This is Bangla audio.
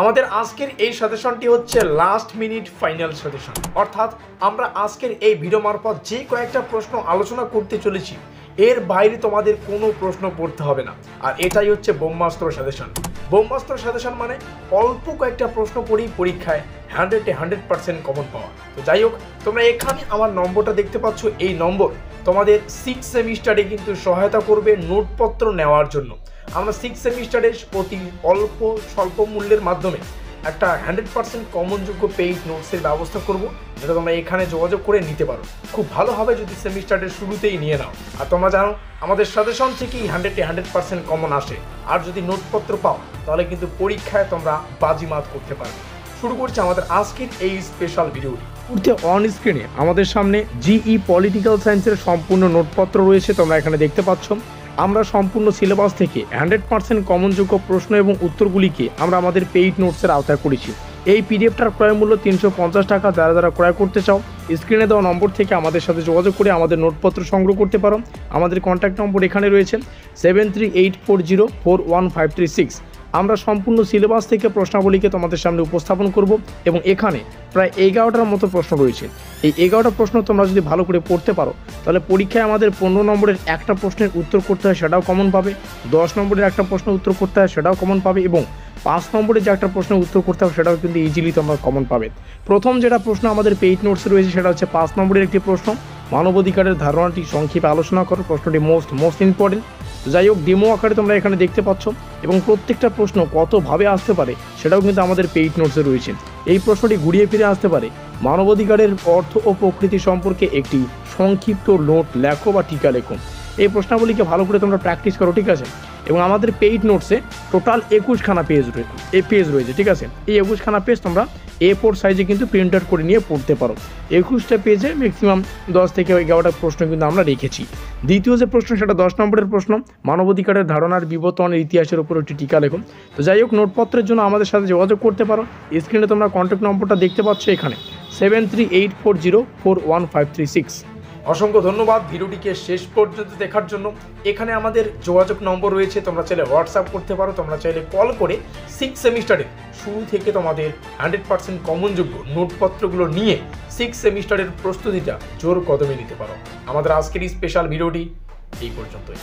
আমাদের আজকের এই সাজেশনটি হচ্ছে লাস্ট মিনিট ফাইনাল সাজেশন, অর্থাৎ আমরা আজকের এই ভিডিও মারফত যে কয়েকটা প্রশ্ন আলোচনা করতে চলেছি এর বাইরে তোমাদের কোনো প্রশ্ন পড়তে হবে না। আর এটাই হচ্ছে ব্রহ্মাস্ত্র সাজেশন। ব্রহ্মাস্ত্র সাজেশন মানে অল্প কয়েকটা প্রশ্ন পড়েই পরীক্ষায় 100% কমন পাওয়া। তো যাই হোক, তোমরা এখানে আমার নম্বরটা দেখতে পাচ্ছ, এই নম্বর তোমাদের 6 সেমিস্টারে কিন্তু সহায়তা করবে নোটপত্র নেওয়ার জন্য। আমরা 6 সেমিস্টারে অতি স্বল্প মূল্যের মাধ্যমে একটা 100% কমনযোগ্য পেইড নোটসের ব্যবস্থা করব, যেটা তোমরা এখানে যোগাযোগ করে নিতে পারো। খুব ভালো হবে যদি সেমিস্টারের শুরুতেই নিয়ে নাও। আর তোমরা জানো আমাদের সাজেশন থেকেই 100% কমন আসে। আর যদি নোটপত্র পাও তাহলে কিন্তু পরীক্ষায় তোমরা বাজিমাত করতে পারবে। শুরু করছি আমাদের আজকের এই স্পেশাল ভিডিওটি। অন স্ক্রিনে আমাদের সামনে জিই পলিটিক্যাল সায়েন্সের সম্পূর্ণ নোটপত্র রয়েছে, তোমরা এখানে দেখতে পাচ্ছ। আমরা সম্পূর্ণ সিলেবাস থেকে 100% কমনযোগ্য প্রশ্ন এবং উত্তরগুলিকে আমরা আমাদের পেইড নোটসের আওতায় করেছি। এই পিডিএফটার ক্রয় মূল্য 350 টাকা। যারা ক্রয় করতে চাও স্ক্রিনে দেওয়া নম্বর থেকে আমাদের সাথে যোগাযোগ করে আমাদের নোটপত্র সংগ্রহ করতে পারো। আমাদের কন্ট্যাক্ট নম্বর এখানে রয়েছে 7384041536। আমরা সম্পূর্ণ সিলেবাস থেকে প্রশ্নাবলীকে তোমাদের সামনে উপস্থাপন করব এবং এখানে প্রায় 11টার মতো প্রশ্ন রয়েছে। এই 11টা প্রশ্ন তোমরা যদি ভালো করে পড়তে পারো তাহলে পরীক্ষায় আমাদের 15 নম্বরের একটা প্রশ্নের উত্তর করতে হয় সেটাও কমন পাবে, 10 নম্বরের একটা প্রশ্ন উত্তর করতে হয় সেটাও কমন পাবে এবং 5 নম্বরের যে একটা প্রশ্নের উত্তর করতে হবে সেটাও কিন্তু ইজিলি তোমরা কমন পাবে। প্রথম যেটা প্রশ্ন আমাদের পেইড নোটসে রয়েছে সেটা হচ্ছে 5 নম্বরের একটি প্রশ্ন, মানবাধিকারের ধারণাটি সংক্ষেপে আলোচনা করো। প্রশ্নটি মোস্ট ইম্পর্টেন্ট। যাই হোক, ডেমো আকারে তোমরা এখানে দেখতে পাচ্ছ এবং প্রত্যেকটা প্রশ্ন কতভাবে আসতে পারে সেটাও কিন্তু আমাদের পেইড নোটসে রয়েছে। এই প্রশ্নটি ঘুরিয়ে ফিরে আসতে পারে, মানবাধিকারের অর্থ ও প্রকৃতি সম্পর্কে একটি সংক্ষিপ্ত নোট লেখো বা টিকা লেখো। এই প্রশ্নাবলীকে ভালো করে তোমরা প্র্যাকটিস করো, ঠিক আছে? এবং আমাদের পেইড নোটসে টোটাল 21খানা পেজ রয়েছে, ঠিক আছে? এই 21খানা পেজ তোমরা A4 সাইজে কিন্তু প্রিন্ট আউট করে নিয়ে পড়তে পারো। 21টা পেজে ম্যাক্সিমাম 10 থেকে 11টা প্রশ্ন কিন্তু আমরা রেখেছি। দ্বিতীয় যে প্রশ্ন সেটা 10 নম্বরের প্রশ্ন, মানবাধিকারের ধারণার বিবর্তনের ইতিহাসের উপর একটি টিকা লেখো। তো যাই হোক, নোটপত্রের জন্য আমাদের সাথে যোগাযোগ করতে পারো। স্ক্রিনে তোমরা কন্ট্যাক্ট নম্বরটা দেখতে পাচ্ছ এখানে 7384041536। অসংখ্য ধন্যবাদ ভিডিওটিকে শেষ পর্যন্ত দেখার জন্য। এখানে আমাদের যোগাযোগ নম্বর রয়েছে, তোমরা চাইলে হোয়াটসঅ্যাপ করতে পারো, তোমরা চাইলে কল করে 6 সেমিস্টারের শুরু থেকে তোমাদের 100% কমনযোগ্য নোটপত্রগুলো নিয়ে 6 সেমিস্টারের প্রস্তুতিটা জোর কদমে নিতে পারো। আমাদের আজকের এই স্পেশাল ভিডিওটি এই পর্যন্তই।